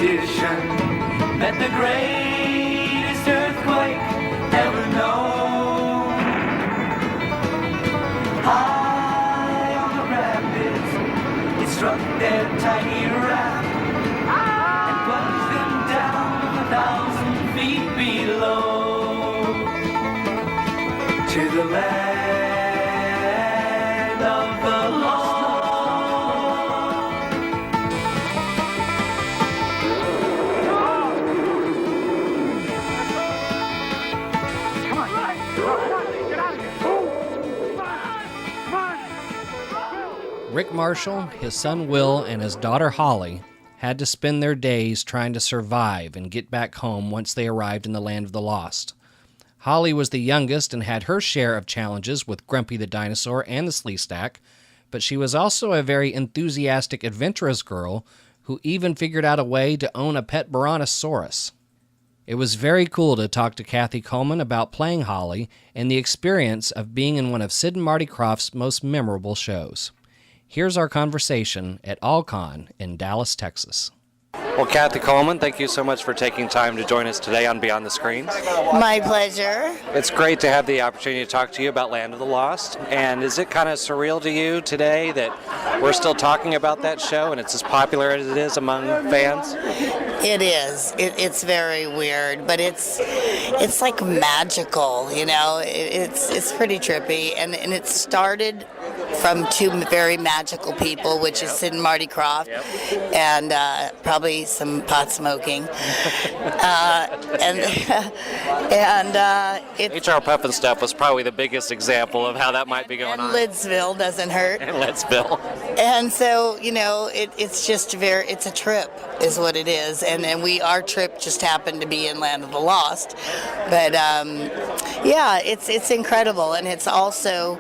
expedition met the greatest earthquake ever known. High on the rapids, it struck their tiny raft and plunged them down 1,000 feet below to the land of the lost. Rick Marshall, his son Will, and his daughter Holly had to spend their days trying to survive and get back home once they arrived in the land of the lost. Holly was the youngest and had her share of challenges with Grumpy the dinosaur and the Sleestack, but she was also a very enthusiastic, adventurous girl who even figured out a way to own a pet Brontosaurus. It was very cool to talk to Kathy Coleman about playing Holly and the experience of being in one of Sid and Marty Krofft's most memorable shows. Here's our conversation at AllCon in Dallas, Texas. Well, Kathy Coleman, thank you so much for taking time to join us today on Beyond the Screens. My pleasure. It's great to have the opportunity to talk to you about Land of the Lost. And is it kind of surreal to you today that we're still talking about that show and it's as popular as it is among fans? It is. It's very weird, but it's like magical, you know. It's pretty trippy, and it started from two very magical people, which is Sid and Marty Krofft, and probably some pot smoking, and it's HR Puff and Stuff was probably the biggest example of how that might be going on. Lidsville doesn't hurt. And Lidsville. And so, you know, it's just it's a trip, is what it is. And our trip just happened to be in Land of the Lost. But, yeah, it's incredible. And it's also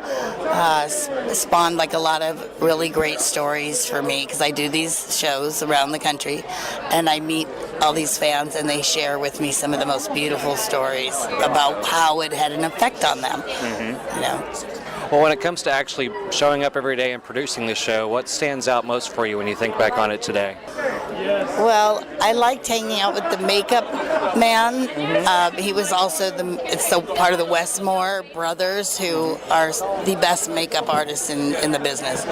spawned like a lot of really great stories for me, because I do these shows around the country and I meet all these fans and they share with me some of the most beautiful stories about how it had an effect on them. Mm-hmm. You know. Well, when it comes to actually showing up every day and producing the show, what stands out most for you when you think back on it today? Well, I liked hanging out with the makeup man. Mm-hmm. He was also part of the Westmore brothers, who are the best makeup artists in the business.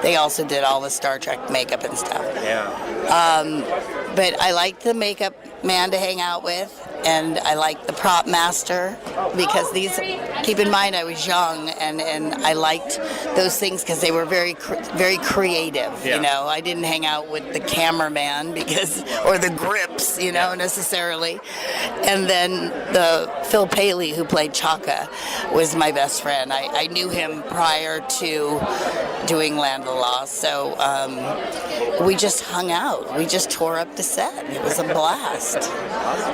They also did all the Star Trek makeup and stuff. Yeah. But I liked the makeup man to hang out with, and I liked the prop master, because keep in mind I was young, and I liked those things because they were very very creative. Yeah. You know, I didn't hang out with the cameraman or the grips, you know, necessarily. And then the Phil Paley, who played Chaka, was my best friend. I knew him prior to doing Land of the Lost, so we just hung out. We just tore up the set. It was a blast.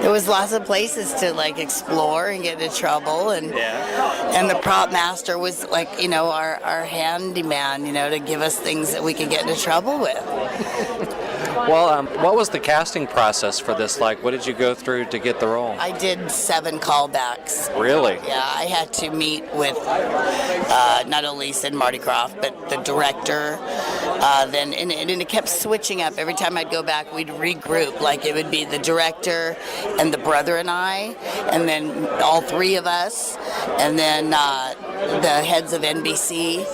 There was lots of places to like explore and get into trouble, and the prop master was like, you know, our handyman, you know, to give us things that we could get into trouble with. Well, what was the casting process for this like? What did you go through to get the role? I did 7 callbacks. Really? Yeah, I had to meet with not only Sid and Marty Krofft, but the director. And it kept switching up. Every time I'd go back, we'd regroup. Like, it would be the director and the brother and I, and then all 3 of us, and then the heads of NBC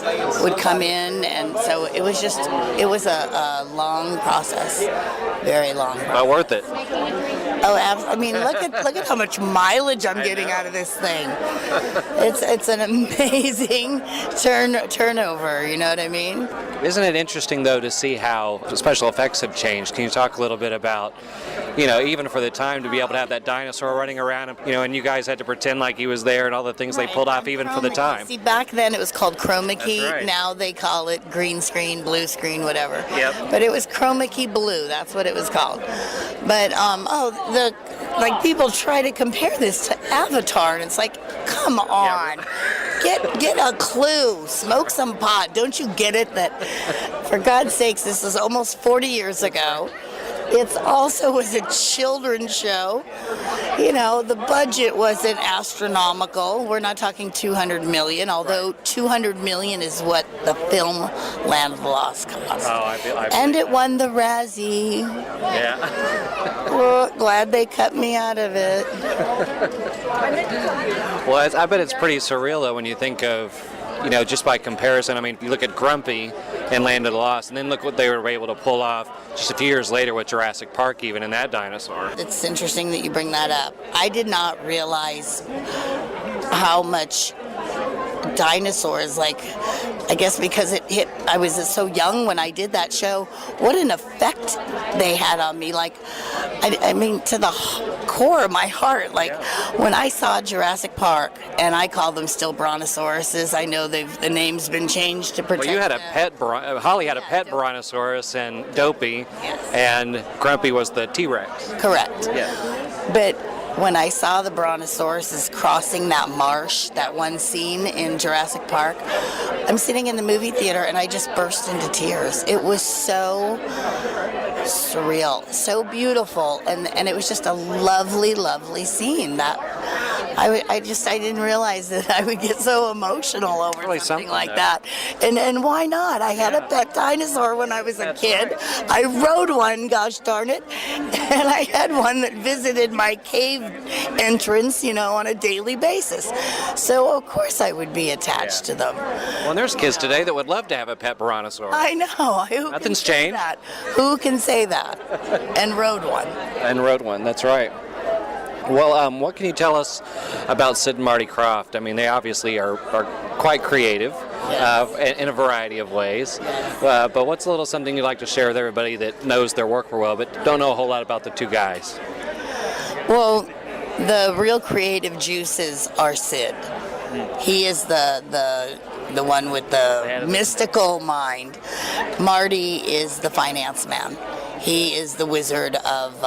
would come in, and so it was a long process, very long process. Well, worth it. Oh, I mean, look at how much mileage I'm getting out of this thing. It's an amazing turnover. You know what I mean? Isn't it interesting though to see how special effects have changed? Can you talk a little bit about, you know, even for the time to be able to have that dinosaur running around, and, you know, and you guys had to pretend like he was there and all the things they pulled off even for the time. See, back then it was called chroma key. That's right. Now they call it green screen, blue screen, whatever. Yep. But it was chroma key blue. That's what it was called. But people try to compare this to Avatar, and it's like, come on. Yeah. Get a clue. Smoke some pot. Don't you get it that, for God's sakes, this is almost 40 years ago. It also was a children's show. You know, the budget wasn't astronomical. We're not talking $200 million, although $200 million is what the film Land of the Lost cost. Oh, I feel and it won the Razzie. Yeah. Well, glad they cut me out of it. Well, I bet it's pretty surreal, though, when you think of, just by comparison. I mean, you look at Grumpy and Land of the Lost, and then look what they were able to pull off just a few years later with Jurassic Park, even in that dinosaur. It's interesting that you bring that up. I did not realize how much dinosaurs, like, I guess because I was so young when I did that show, what an effect they had on me. Like, I mean, to the core of my heart. Like, when I saw Jurassic Park, and I call them still brontosauruses, I know the name's been changed to protect. Well, you had a pet, Holly had a pet brontosaurus and Dopey, and Grumpy was the T-Rex. Correct. Yeah. But when I saw the brontosauruses crossing that marsh, that one scene in Jurassic Park, I'm sitting in the movie theater and I just burst into tears. It was so surreal, so beautiful, and it was just a lovely, lovely scene. That I didn't realize that I would get so emotional over Really something like that. And why not? I had a pet dinosaur when I was a kid. Right. I rode one, gosh darn it, and I had one that visited my cave entrance, on a daily basis. So of course I would be attached to them. Well, and there's kids today that would love to have a pet brontosaurus. I know. Nothing's changed. Who can say that? And rode one. That's right. Well, what can you tell us about Sid and Marty Krofft? I mean, they obviously are quite creative in a variety of ways. But what's a little something you'd like to share with everybody that knows their work well, but don't know a whole lot about the two guys? Well, the real creative juices are Sid. He is the one with the mystical mind. Marty is the finance man. He is the wizard of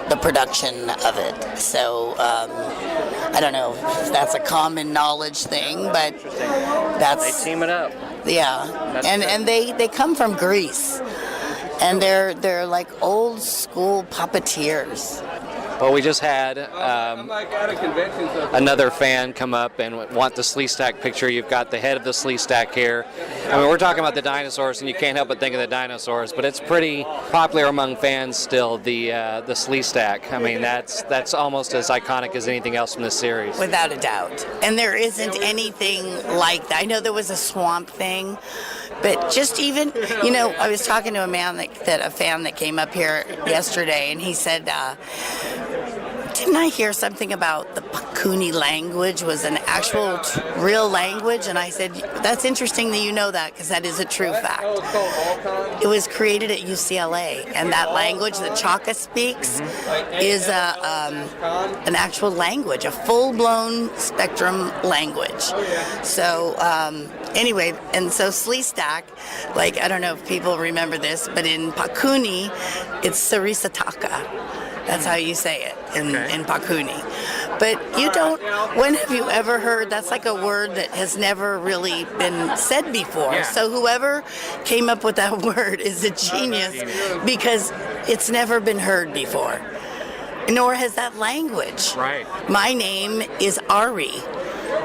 the production of it. So I don't know if that's a common knowledge thing, but that's... They team it up. Yeah, and they come from Greece, and they're like old school puppeteers. Well, we just had another fan come up and want the Sleestack picture. You've got the head of the Sleestack here. I mean, we're talking about the dinosaurs, and you can't help but think of the dinosaurs, but it's pretty popular among fans still, the Sleestack. I mean, that's almost as iconic as anything else from this series. Without a doubt. And there isn't anything like that. I know there was a swamp thing, but just even, I was talking to a man a fan that came up here yesterday, and he said, didn't I hear something about the Pakuni language was an actual real language? And I said, that's interesting that you know that, because that is a true fact. It was created at UCLA, and that language that Chaka speaks is an actual language, a full-blown spectrum language. So anyway, and so Sleestack, like, I don't know if people remember this, but in Pakuni, it's Sarisataka. That's how you say it in Pakuni. But when have you ever heard, that's like a word that has never really been said before. Yeah. So whoever came up with that word is a genius, because it's never been heard before. Nor has that language. Right. My name is Ari.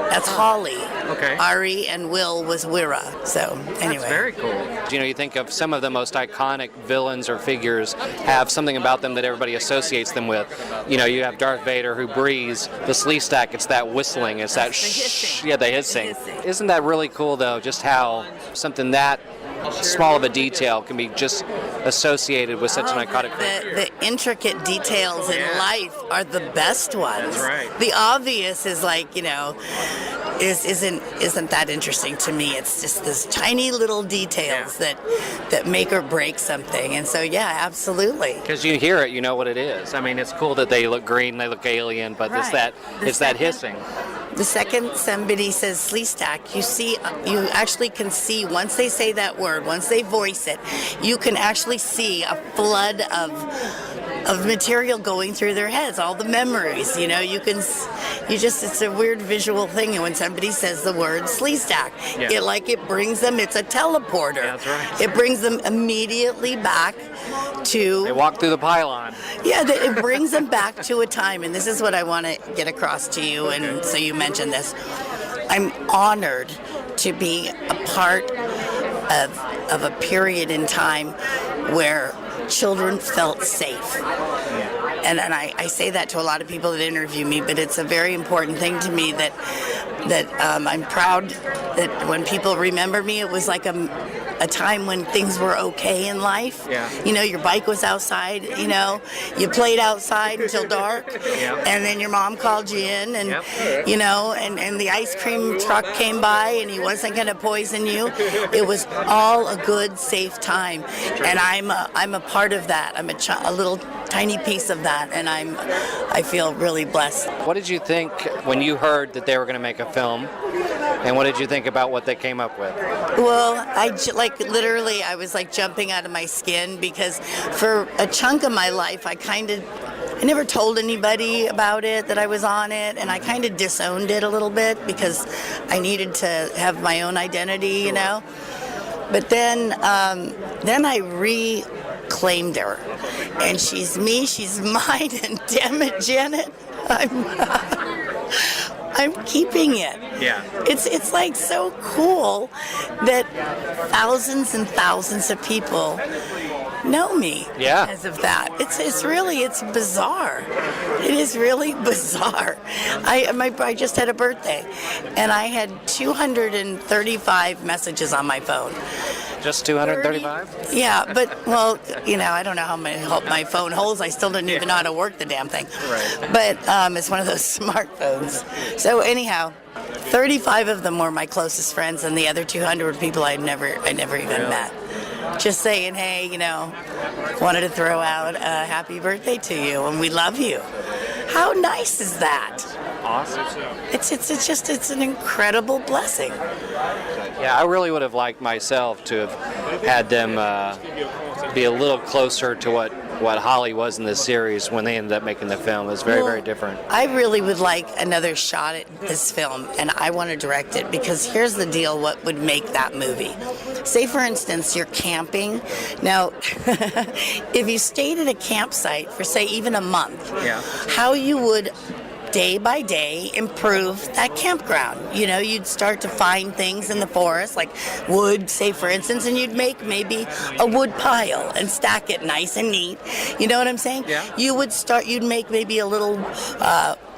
That's Holly. Okay. Ari and Will was Wira. So anyway. That's very cool. You think of some of the most iconic villains or figures have something about them that everybody associates them with. You have Darth Vader who breathes. The Sleestack, it's that whistling. It's that shh. Yeah, the hissing. Isn't that really cool, though, just how something that small of a detail can be just associated with such an iconic figure? The intricate details in life are the best ones. That's right. The obvious is like, isn't that interesting to me. It's just this tiny little details that make or break something. And so, yeah, absolutely. Because you hear it, you know what it is. I mean, it's cool that they look green, they look alien, but it's that hissing. The second somebody says Sleestack, you actually can see, once they say that word, once they voice it, you can actually see a flood of material going through their heads, all the memories, it's a weird visual thing. And when somebody says the word Sleestack, it brings them, it's a teleporter. Yeah, that's right. It brings them immediately back to... They walk through the pylon. Yeah, it brings them back to a time, and this is what I want to get across to you, and so you mentioned this. I'm honored to be a part of a period in time where children felt safe. And I say that to a lot of people that interview me, but it's a very important thing to me that I'm proud that when people remember me, it was like a time when things were okay in life. Yeah. You know, your bike was outside, you know, you played outside until dark, and then your mom called you in, and, you know, and the ice cream truck came by, and he wasn't going to poison you. It was all a good, safe time, and I'm a part of that. I'm a little tiny piece of that, and I feel really blessed. What did you think when you heard that they were going to make a film, and what did you think about what they came up with? Well, literally, I was like jumping out of my skin, because for a chunk of my life, I never told anybody about it, that I was on it, and I kind of disowned it a little bit because I needed to have my own identity, you know. But then I reclaimed her, and she's me, she's mine, and damn it, Janet, I'm keeping it. Yeah. It's like so cool that thousands and thousands of people know me because of that. It's bizarre. It is really bizarre. I just had a birthday, and I had 235 messages on my phone. Just 235? Yeah, but, well, you know, I don't know how my phone holds. I still don't even know how to work the damn thing. Right. But it's one of those smartphones. So anyhow, 35 of them were my closest friends, and the other 200 were people I never even met. Just saying, hey, you know, wanted to throw out a happy birthday to you, and we love you. How nice is that? Awesome. It's an incredible blessing. Yeah, I really would have liked myself to have had them be a little closer to what Holly was in this series when they ended up making the film. It was very different. I really would like another shot at this film, and I want to direct it, because here's the deal, what would make that movie. Say, for instance, you're camping. Now, if you stayed at a campsite for, say, even a month, how you would day by day improve that campground. You know, you'd start to find things in the forest, like wood, say for instance, and you'd make maybe a wood pile and stack it nice and neat. You know what I'm saying? Yeah. You'd make maybe a little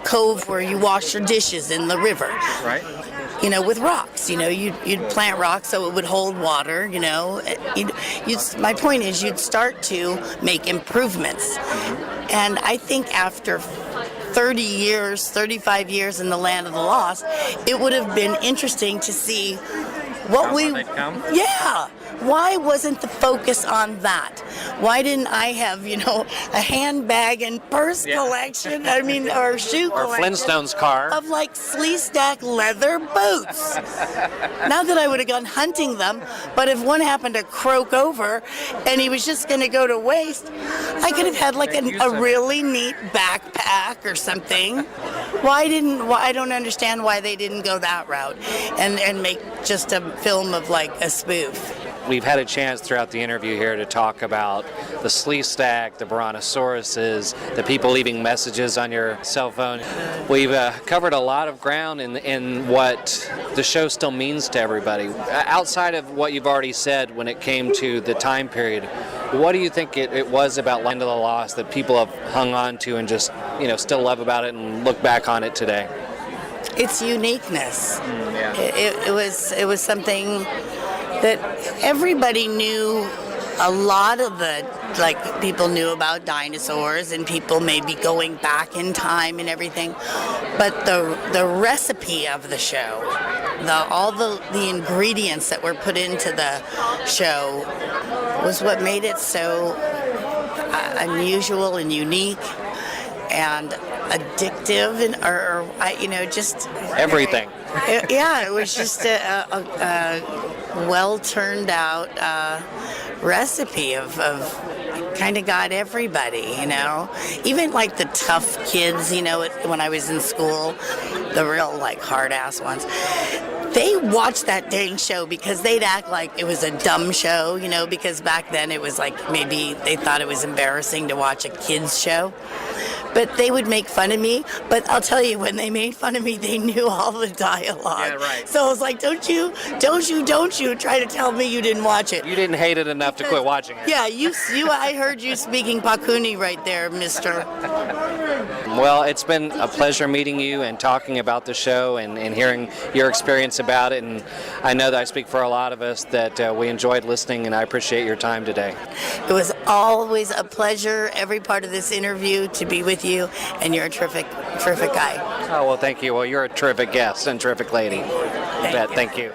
cove where you wash your dishes in the river. Right. You know, with rocks. You know, you'd plant rocks so it would hold water. You know, my point is, you'd start to make improvements, and I think after 30 years, 35 years in the land of the lost, it would have been interesting to see what they'd come? Yeah. Why wasn't the focus on that? Why didn't I have, you know, a handbag and purse collection? I mean, or shoe or collection. Flintstones car. Of like Sleestack leather boots. Not that I would have gone hunting them, but if one happened to croak over and he was just going to go to waste, I could have had like a really neat backpack or something. I don't understand why they didn't go that route and make just a film of like a spoof. We've had a chance throughout the interview here to talk about the Sleestack, the Brontosauruses, the people leaving messages on your cell phone. We've covered a lot of ground in what the show still means to everybody. Outside of what you've already said when it came to the time period, what do you think it was about Land of the Lost that people have hung on to and just, you know, still love about it and look back on it today? Its uniqueness. It was something that everybody knew. A lot of people knew about dinosaurs, and people may be going back in time and everything, but the recipe of the show, all the ingredients that were put into the show was what made it so unusual and unique and addictive, and just everything. It was just a well turned out recipe of kind of got everybody, you know, even like the tough kids, you know, when I was in school, the real like hard ass ones. They watched that dang show because they'd act like it was a dumb show, you know, because back then it was like maybe they thought it was embarrassing to watch a kids show. but they would make fun of me. But I'll tell you, when they made fun of me, they knew all the dialogue. Yeah, right. So I was like, don't you try to tell me you didn't watch it. You didn't hate it enough to quit watching it. Yeah, I heard you speaking Pakuni right there, mister. Well, it's been a pleasure meeting you and talking about the show and hearing your experience about it. And I know that I speak for a lot of us that we enjoyed listening, and I appreciate your time today. It was always a pleasure, every part of this interview, to be with you, and you're a terrific guy. Oh, well, thank you. Well, you're a terrific guest and terrific lady. Thank you.